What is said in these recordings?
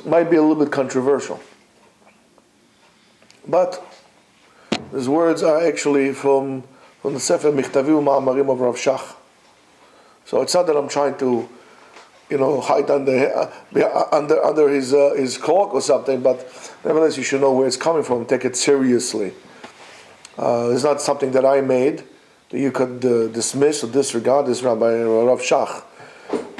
might be a little bit controversial, but these words are actually from the Sefer Michtavim Ma'amarim of Rav Shach. So it's not that I'm trying to, hide under his cloak or something, but nevertheless you should know where it's coming from. Take it seriously. It's not something that I made that you could dismiss or disregard. This Rabbi Rav Shach,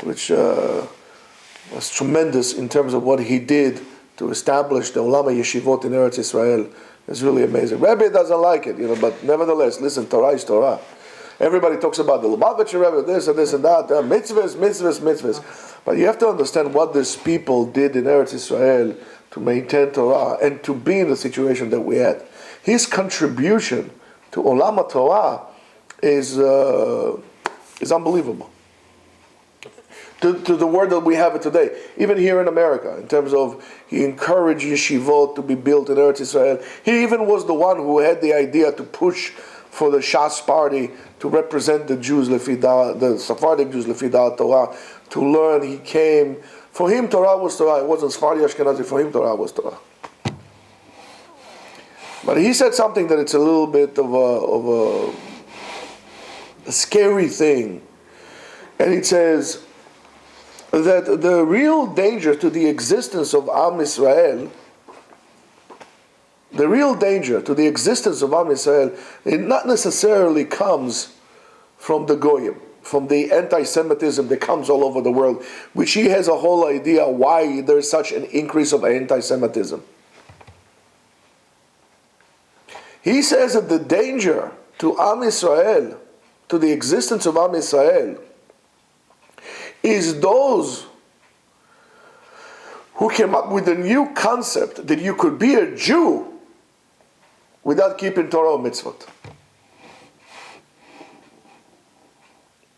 which was tremendous in terms of what he did to establish the Ulama Yeshivot in Eretz Israel. It's really amazing. Rebbe doesn't like it, but nevertheless, listen, Torah is Torah. Everybody talks about the Lubavitcher Rebbe, this and this and that, mitzvahs. But you have to understand what these people did in Eretz Israel to maintain Torah and to be in the situation that we had. His contribution to Olam Torah is unbelievable. To the word that we have it today, even here in America, in terms of he encouraged yeshivot to be built in Eretz Israel. He even was the one who had the idea to push for the Shas party to represent the Jews, the Sephardic Jews, Lefidar Torah, to learn. He came. For him, Torah was Torah. It wasn't Sephardi Ashkenazi. For him, Torah was Torah. But he said something that it's a little bit of a scary thing. And it says that the real danger to the existence of Am Israel, it not necessarily comes from the Goyim, from the anti-Semitism that comes all over the world, which he has a whole idea why there's such an increase of anti-Semitism. He says that the danger to Am Israel, to the existence of Am Israel, is those who came up with a new concept that you could be a Jew without keeping Torah or mitzvot.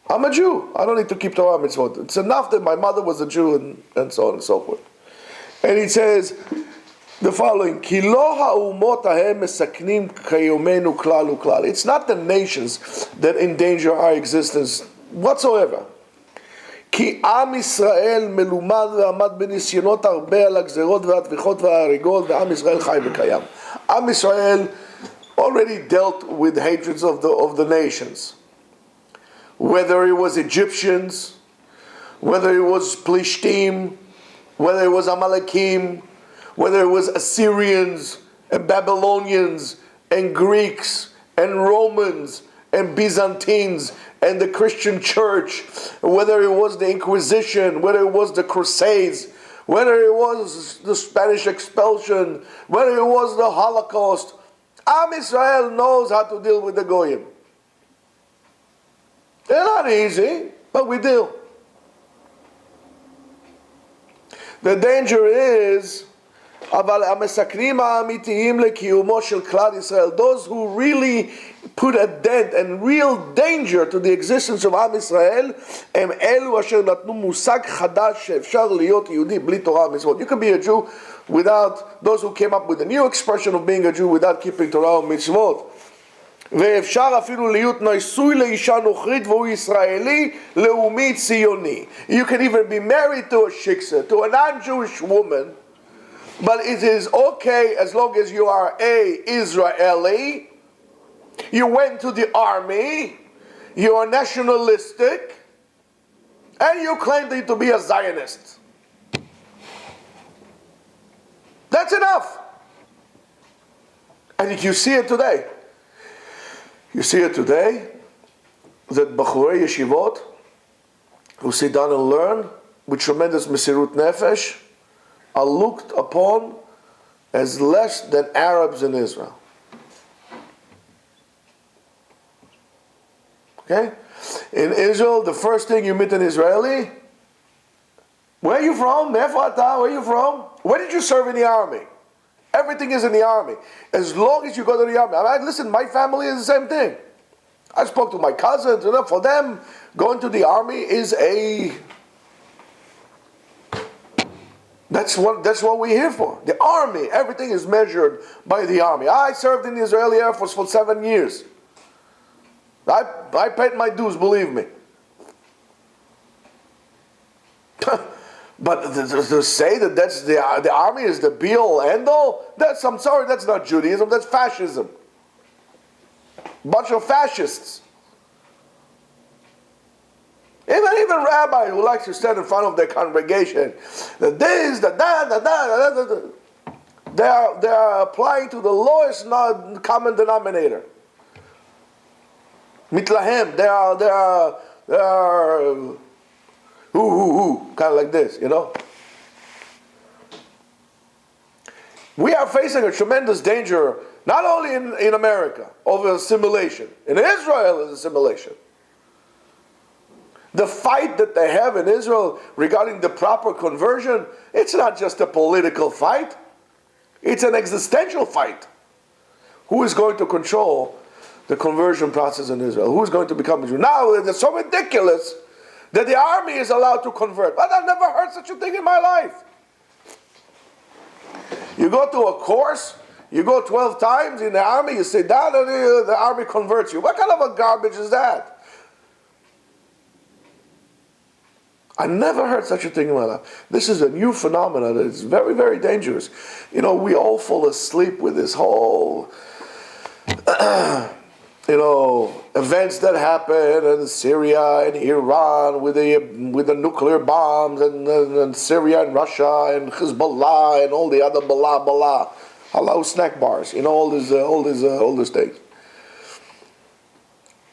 I'm a Jew. I don't need to keep Torah and mitzvot. It's enough that my mother was a Jew and so on and so forth. And he says the following, Ki lo ha'umot hahem mesaknim kayomenu klal uklal. It's not the nations that endanger our existence whatsoever. כי עם ישראל מלומד ועמד בניסיונות הרבה על הגזרות והטביחות וההריגות ועם ישראל חי וקיים. עם ישראל already dealt with hatreds of the nations. Whether it was Egyptians, whether it was Plishtim, whether it was Amalekim, whether it was Assyrians and Babylonians and Greeks and Romans and Byzantines and the Christian church, whether it was the Inquisition, whether it was the Crusades, whether it was the Spanish expulsion, whether it was the Holocaust, Am Israel knows how to deal with the Goyim. They're not easy, but we deal. The danger is אבל המסכנים האמיתיים לקיומו של כלל ישראל, those who really put a dent and real danger to the existence of עם ישראל, הם אלו אשר נתנו מושג חדש שאפשר להיות יהודי בלי תורה ומצוות. You can be a Jew without, those who came up with a new expression of being a Jew without keeping Torah ומצוות. ואפשר אפילו להיות נשוי לאישה נוכרית והוא ישראלי לאומי ציוני. You can even be married to a shiksa, to a non-Jewish woman, but it is okay as long as you are a Israeli, you went to the army, you are nationalistic, and you claim to be a Zionist. That's enough. And you see it today. You see it today that Bachurei Yeshivot who sit down and learn with tremendous Mesirut Nefesh are looked upon as less than Arabs in Israel. Okay? In Israel, the first thing you meet an Israeli, where are you from? Where are you from? Where did you serve in the army? Everything is in the army. As long as you go to the army. I mean, listen, my family is the same thing. I spoke to my cousins. For them, going to the army is That's what we're here for. The army. Everything is measured by the army. I served in the Israeli Air Force for 7 years. I paid my dues, believe me. But to say that that's the army is the be all end all, I'm sorry, that's not Judaism, that's fascism. Bunch of fascists. Even rabbi who likes to stand in front of their congregation, the this, the that, they are applying to the lowest common denominator. Mitlahem, they are kind of like this, you know. We are facing a tremendous danger, not only in America, of assimilation. In Israel is assimilation. The fight that they have in Israel regarding the proper conversion, it's not just a political fight. It's an existential fight. Who is going to control the conversion process in Israel? Who is going to become a Jew? Now, it's so ridiculous that the army is allowed to convert. But I've never heard such a thing in my life. You go to a course, you go 12 times in the army, you sit down and the army converts you. What kind of a garbage is that? I never heard such a thing in my life. This is a new phenomenon that is very, very dangerous. You know, we all fall asleep with this whole, events that happen in Syria and Iran with the nuclear bombs and Syria and Russia and Hezbollah and all the other blah, halal snack bars, all these things.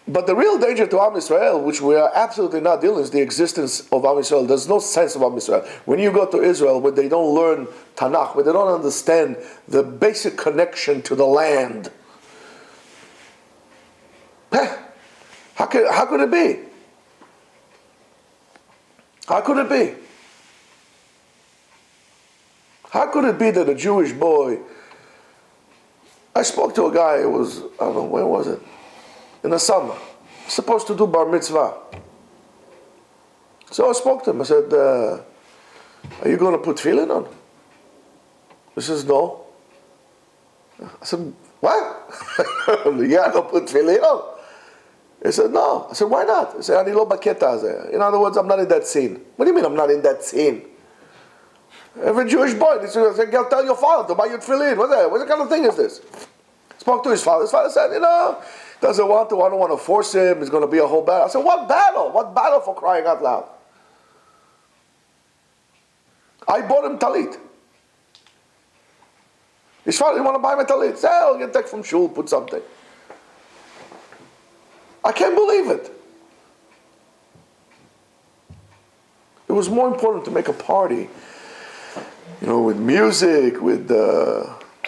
But the real danger to Am Yisrael, which we are absolutely not dealing with, is the existence of Am Yisrael. There's no sense of Am Yisrael. When you go to Israel, where they don't learn Tanakh, where they don't understand the basic connection to the land, how could it be? How could it be? How could it be that a Jewish boy... I spoke to a guy, I don't know, where was it? In the summer, supposed to do bar mitzvah. So I spoke to him. I said, "Are you going to put tefillin on?" He says, "No." I said, "What? You're not going to put tefillin on?" He said, "No." I said, "Why not?" He said, "Ani lo baketa hazeh." In other words, I'm not in that scene. What do you mean I'm not in that scene? Every Jewish boy, they say, "Go tell your father to buy you tefillin." What kind of thing is this? Spoke to his father. His father said, doesn't want to. I don't want to force him. It's going to be a whole battle. I said, what battle? What battle, for crying out loud? I bought him talit. His father didn't want to buy him a talit. Say, I'll get take from shul, put something. I can't believe it. It was more important to make a party, with music, with...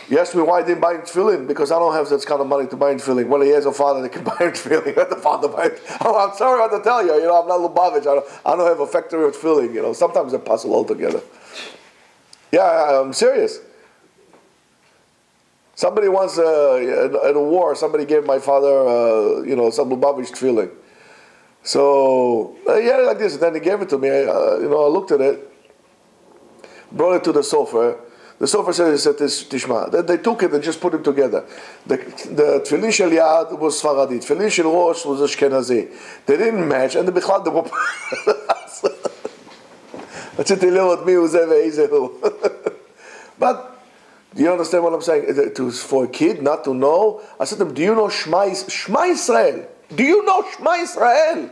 You asked me why I didn't buy tefillin, because I don't have that kind of money to buy tefillin. Well, he has a father that can buy tefillin. Let the father buy it. Oh, I'm sorry what to tell you. I'm not Lubavitch. I don't have a factory of tefillin. Sometimes they puzzle altogether. Yeah, I'm serious. Somebody once, at a war, somebody gave my father, some Lubavitch tefillin. So, he had it like this, and then he gave it to me. I looked at it, brought it to the sofa. The sofa said, Tishma. They took it and just put it together. The tefillin shel Yad was Sfaradi. Tefillin shel Rosh was Ashkenazi. They didn't match, and the Bichlad, the רציתי לראות מי הוא זה ואיזה הוא. But, do you understand what I'm saying? For a kid not to know, I said to him, do you know Shema Yisrael? Do you know Shema Yisrael?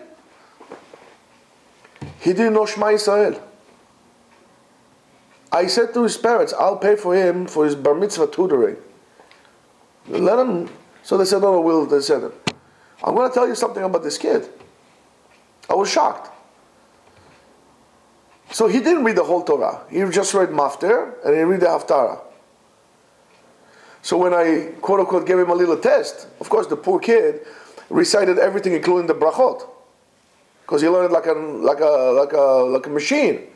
He didn't know Shema Yisrael. I said to his parents, I'll pay for him for his bar mitzvah tutoring. Let him. So they said, no, they said, I'm going to tell you something about this kid. I was shocked. So he didn't read the whole Torah. He just read Mafter and he read the Haftarah. So when I, quote unquote, gave him a little test, of course the poor kid recited everything including the brachot. Because he learned like a machine.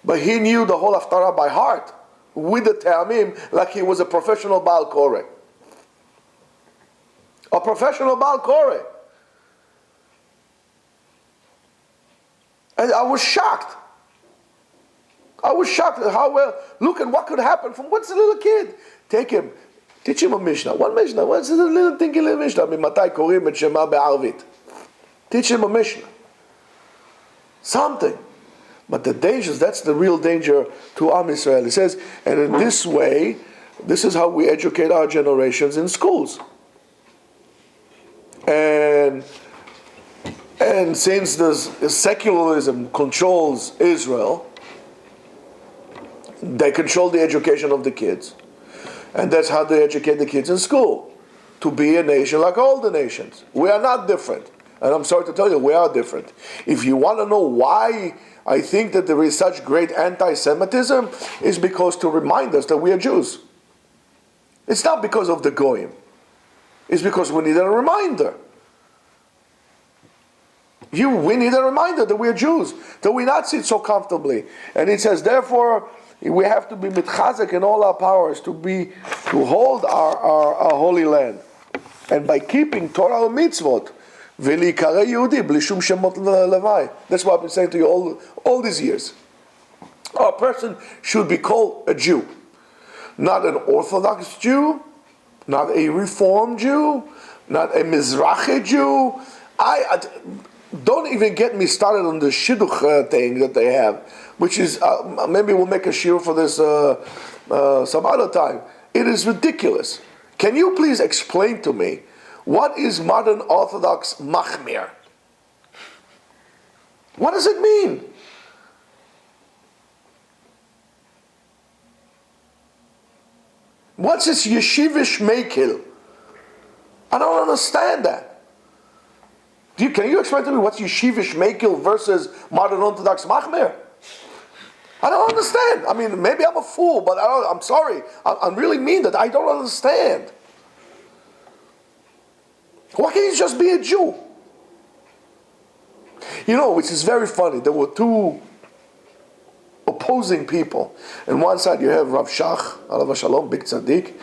But he knew the whole Haftarah by heart, with the Te'amim, like he was a professional Baal Koreh. A professional Baal Koreh. And I was shocked. I was shocked at how well, look at what could happen from what's a little kid. Take him, teach him a Mishnah. One Mishnah, what's a little thinking little Mishnah? Matai korim et Shema be'arvit. Teach him a Mishnah. Something. But the dangers, that's the real danger to Am Yisrael. He says, and in this way, this is how we educate our generations in schools. And since the secularism controls Israel, they control the education of the kids. And that's how they educate the kids in school. To be a nation like all the nations. We are not different. And I'm sorry to tell you, we are different. If you want to know why I think that there is such great anti-Semitism, is because to remind us that we are Jews. It's not because of the Goyim. It's because we need a reminder. We need a reminder that we are Jews, that we not sit so comfortably. And it says, therefore, we have to be mitchazek in all our powers to hold our holy land. And by keeping Torah and mitzvot, v'likarei Yehudi, bli shum shemot levai. That's what I've been saying to you all these years. A person should be called a Jew. Not an Orthodox Jew, not a Reformed Jew, not a Mizrahi Jew. Don't even get me started on the shidduch thing that they have, which is, maybe we'll make a shiur for this some other time. It is ridiculous. Can you please explain to me, what is modern Orthodox machmir? What does it mean? What's this yeshivish mekil? I don't understand that. Can you explain to me what's yeshivish mekil versus modern Orthodox machmir? I don't understand. I mean, maybe I'm a fool, but I'm sorry. I really mean that. I don't understand. Why can't you just be a Jew? You know, which is very funny. There were two opposing people. On one side you have Rav Shach, alav shalom, big tzaddik.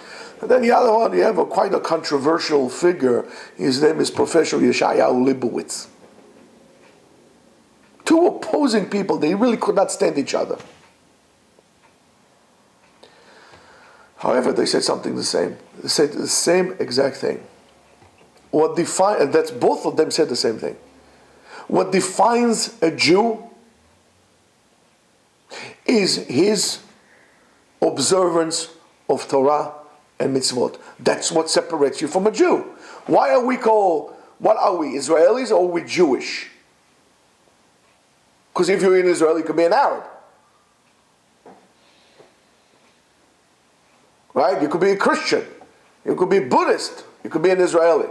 And then the other one, you have quite a controversial figure. His name is Professor Yeshayahu Leibowitz. Two opposing people, they really could not stand each other. However, they said something the same. They said the same exact thing. And that's both of them said the same thing. What defines a Jew is his observance of Torah and mitzvot. That's what separates you from a Jew. Why are we called, what are we, Israelis or are we Jewish? Because if you're an Israeli, you could be an Arab. Right? You could be a Christian. You could be Buddhist. You could be an Israeli.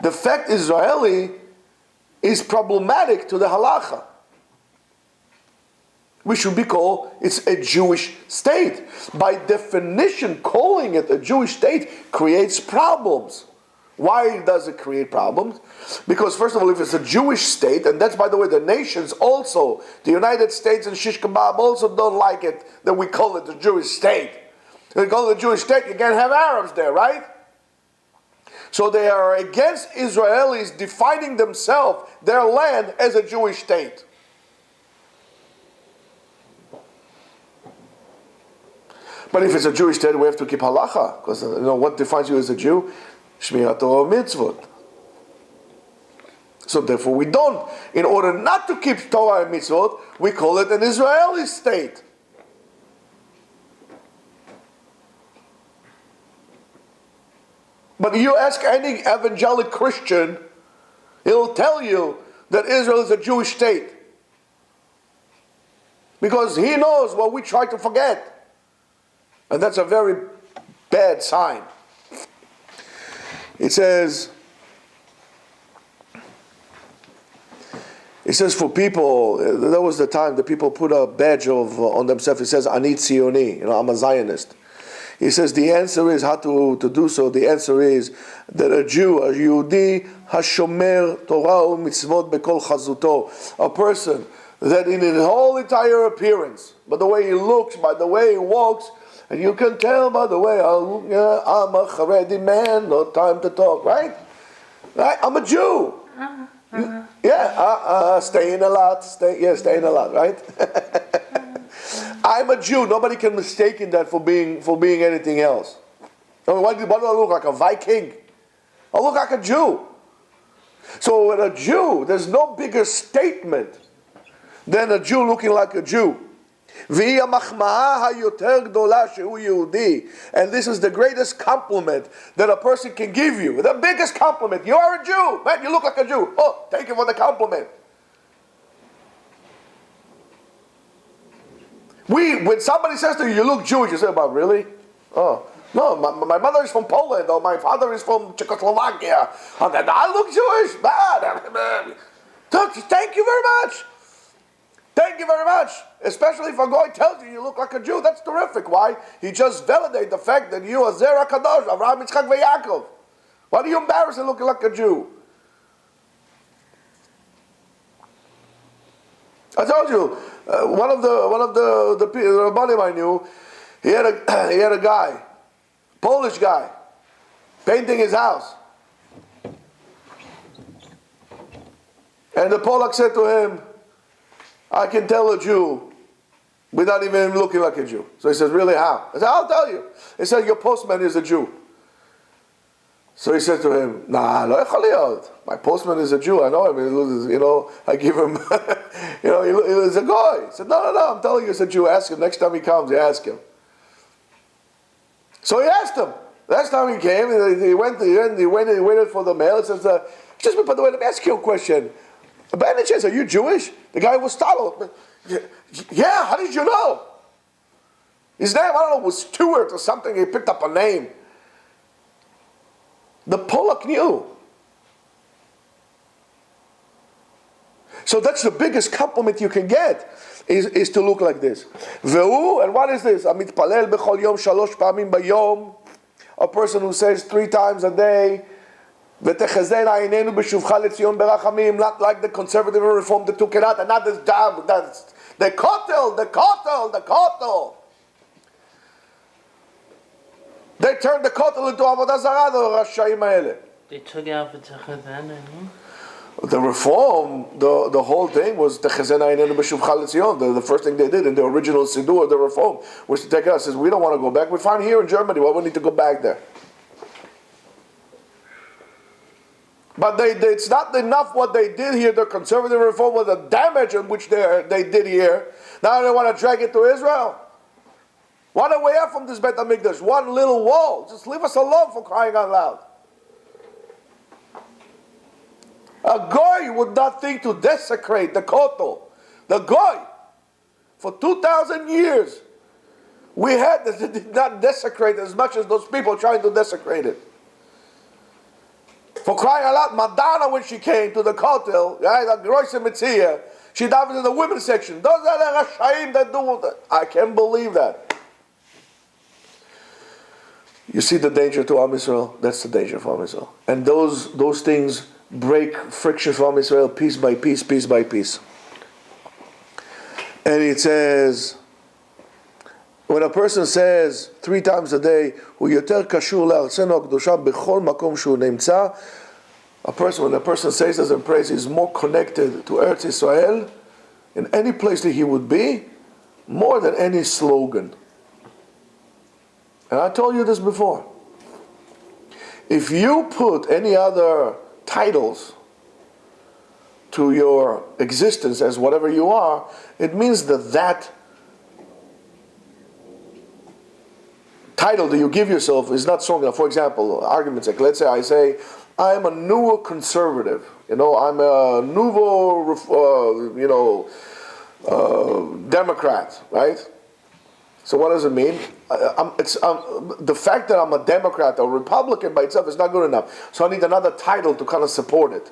The fact Israeli is problematic to the halacha. We should be called, it's a Jewish state. By definition, calling it a Jewish state creates problems. Why does it create problems? Because first of all, if it's a Jewish state, and that's by the way, the nations also, the United States and Shish Kebab also don't like it, that we call it the Jewish state. If we call it the Jewish state, you can't have Arabs there, right? So they are against Israelis defining themselves, their land, as a Jewish state. But if it's a Jewish state, we have to keep halacha, because what defines you as a Jew? Shmirat Torah mitzvot. So therefore we don't. In order not to keep Torah and mitzvot, we call it an Israeli state. But you ask any evangelic Christian, he'll tell you that Israel is a Jewish state. Because he knows what we try to forget. And that's a very bad sign. It says for people, that was the time that people put a badge on themselves. It says, Ani Tzioni, I'm a Zionist. He says the answer is how to do so. The answer is that a Jew, a Yehudi, Hashomer Torah u'mitzvot bekol chazuto, a person that in his whole entire appearance, by the way he looks, by the way he walks, and you can tell by the way, I'm a Haredi man, no time to talk, right? I'm a Jew. Staying a lot, staying a lot, right? I'm a Jew. Nobody can mistake that for being anything else. I mean, what do I look like, a Viking? I look like a Jew. So with a Jew, there's no bigger statement than a Jew looking like a Jew. And this is the greatest compliment that a person can give you. The biggest compliment. You are a Jew. Man, you look like a Jew. Oh, thank you for the compliment. When somebody says to you, you look Jewish, you say, "But really? Oh, no, my mother is from Poland, or my father is from Czechoslovakia. And I look Jewish. Bad. Thank you very much. Thank you very much. Especially if a guy tells you look like a Jew, that's terrific. Why? He just validates the fact that you are Zera Kadosh, Avraham, Yitzchak, Yaakov. Why are you embarrassed in looking like a Jew? I told you, one of the Rabbanim I knew, he had a guy, Polish guy, painting his house. And the Polak said to him, "I can tell a Jew without even looking like a Jew." So he says, "Really, how?" I said, "I'll tell you." He said, "Your postman is a Jew." So he said to him, "Nah, lo echol liot. My postman is a Jew. I know him. I give him, he's a guy." He said, No, I'm telling you, it's a Jew. Ask him. Next time he comes, you ask him. So he asked him. Last time he came, he waited for the mail. He says, "Excuse me, by the way, let me ask you a question. By any chance, are you Jewish?" The guy was startled. "Yeah, how did you know?" His name, I don't know, was Stewart or something. He picked up a name. The Polak knew. So that's the biggest compliment you can get, is to look like this. And what is this? Amitpalel bechol yom shalosh pamim bayom. A person who says 3 times a day, V'techazena einenu b'shuvcha leTzion berachamim, not like the conservative and reform that took it out, and not this job, that's the kotel. They turned the kotel into avodah zarah, the rashayim haele. They took out V'techazena, The reform, the whole thing was Techazena einenu b'shuvcha leTzion. The first thing they did in the original siddur, the reform, was to take it out. Says, we don't want to go back. We're fine here in Germany. Why we need to go back there? But it's not enough what they did here, the conservative reform, was the damage in which they did here. Now they want to drag it to Israel. Why don't we have from this Beit HaMikdash? One little wall. Just leave us alone, for crying out loud. A goy would not think to desecrate the kotel. The goy. For 2,000 years, we had this, it did not desecrate as much as those people trying to desecrate it. For crying out loud, Madonna, when she came to the kotel, she davened in the women's section. Those are the Rashaim that do that. I can't believe that. You see the danger to Am Yisrael? That's the danger for Am Yisrael. And those things break friction for Am Yisrael piece by piece, piece by piece. And it says, when a person says 3 times a day, when a person says this and prays, he's more connected to Eretz Yisrael in any place that he would be, more than any slogan. And I told you this before. If you put any other titles to your existence as whatever you are, it means that title that you give yourself is not strong enough. For example, argument's sake, let's say I say, I'm a nouveau conservative. I'm a nouveau, Democrat, right? So what does it mean? The fact that I'm a Democrat or Republican by itself is not good enough. So I need another title to kind of support it.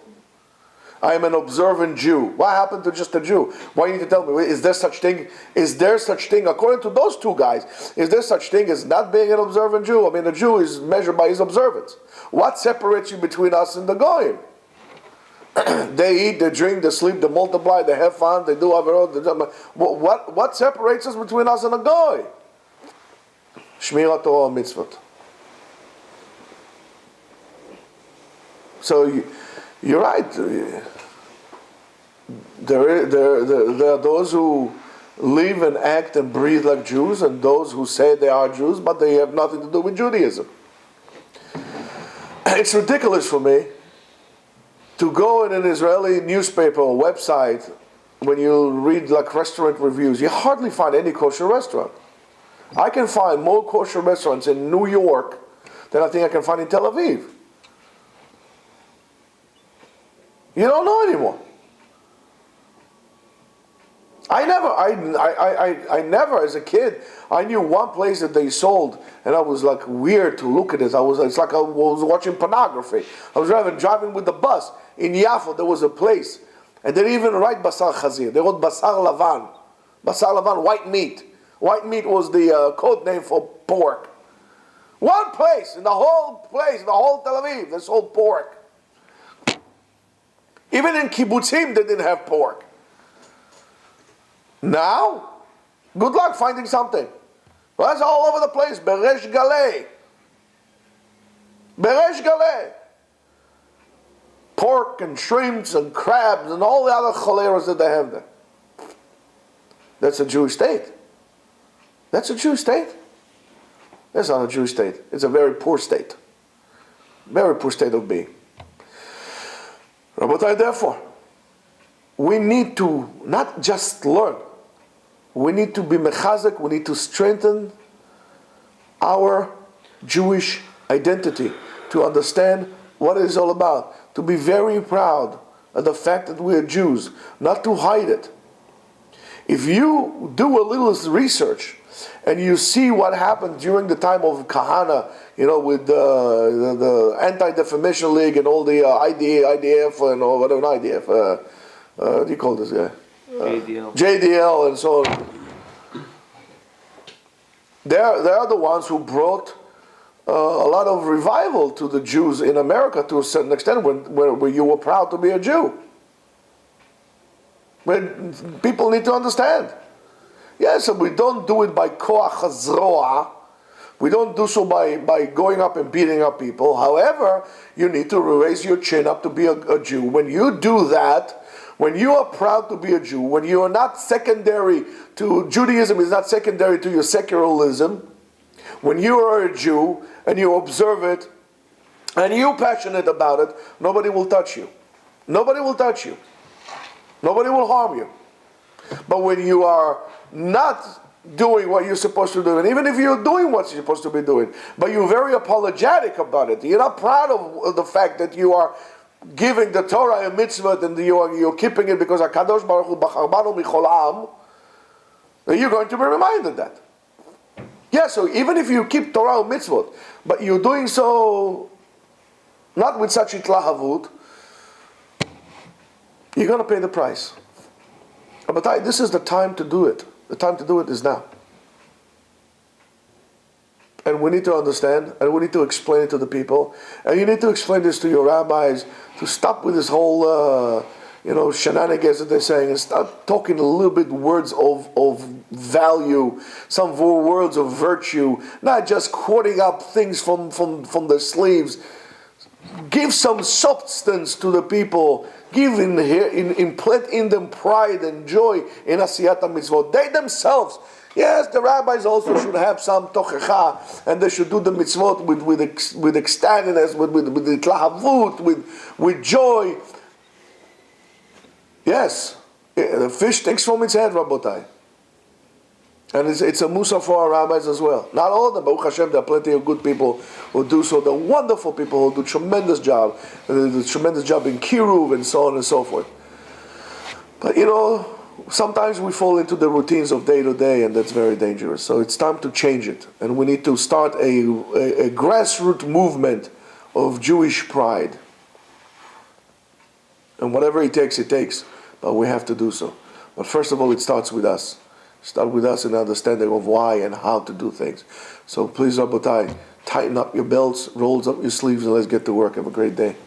I am an observant Jew. What happened to just a Jew? Why you need to tell me? Is there such thing? According to those 2 guys, is there such thing as not being an observant Jew? I mean, a Jew is measured by his observance. What separates you between us and the Goyim? They eat, they drink, they sleep, they multiply, they have fun, they do averot. What separates us between us and a Goy? Shmirat Torah mitzvot. So you're right. There are those who live and act and breathe like Jews, and those who say they are Jews, but they have nothing to do with Judaism. It's ridiculous for me to go in an Israeli newspaper or website when you read like restaurant reviews, you hardly find any kosher restaurant. I can find more kosher restaurants in New York than I think I can find in Tel Aviv. You don't know anymore. I never, as a kid, I knew one place that they sold, and I was like weird to look at it. It's like I was watching pornography. I was driving with the bus in Yafo. There was a place, and they didn't even write basar chazir. They wrote basar lavan, white meat. White meat was the code name for pork. One place in the whole Tel Aviv, they sold pork. Even in kibbutzim, they didn't have pork. Now, good luck finding something. Well, that's all over the place. Beresh Galei. Beresh Galei. Pork and shrimps and crabs and all the other choleros that they have there. That's a Jewish state. That's a Jewish state. That's not a Jewish state. It's a very poor state. Very poor state of being. Rabotai, therefore, we need to not just learn. We need to be mechazek, we need to strengthen our Jewish identity, to understand what it is all about, to be very proud of the fact that we are Jews, not to hide it. If you do a little research and you see what happened during the time of Kahana, with the Anti-Defamation League and all the IDF and all, whatever, not IDF, what do you call this guy? JDL and so on. They are the ones who brought a lot of revival to the Jews in America to a certain extent, where you were proud to be a Jew. But people need to understand. Yes, and we don't do it by koach hazroa. We don't do so by going up and beating up people. However, you need to raise your chin up to be a Jew. When you do that, when you are proud to be a Jew, when you are not secondary to Judaism, is not secondary to your secularism, when you are a Jew and you observe it and you're passionate about it, nobody will touch you. Nobody will touch you. Nobody will harm you. But when you are not doing what you're supposed to do, and even if you're doing what you're supposed to be doing, but you're very apologetic about it, you're not proud of the fact that you are giving the Torah a mitzvah and you're keeping it because HaKadosh Baruch Hu bachar banu michol ha'am, then you're going to be reminded that. Yeah, so even if you keep Torah and mitzvot, but you're doing so not with such itlahavut, you're going to pay the price. But this is the time to do it. The time to do it is now. And we need to understand, and we need to explain it to the people. And you need to explain this to your rabbis, to stop with this whole, shenanigans that they're saying, and start talking a little bit words of value, some words of virtue, not just quoting up things from the sleeves. Give some substance to the people. Give implant in them pride and joy in asiyat mitzvot. They themselves, yes, the rabbis also should have some tochecha, and they should do the mitzvot with ecstaticness, with itlahavut, with joy. Yes, the fish takes from its head, Rabotai. And it's a musa for our rabbis as well. Not all of them, Baruch Hashem, there are plenty of good people who do so. They're wonderful people who do tremendous job. And they do tremendous job in Kiruv and so on and so forth. But sometimes we fall into the routines of day to day, and that's very dangerous. So it's time to change it. And we need to start a grassroots movement of Jewish pride. And whatever it takes, but we have to do so. But first of all, it starts with us. Start with us in understanding of why and how to do things. So please, Rabotai, tighten up your belts, roll up your sleeves, and let's get to work. Have a great day.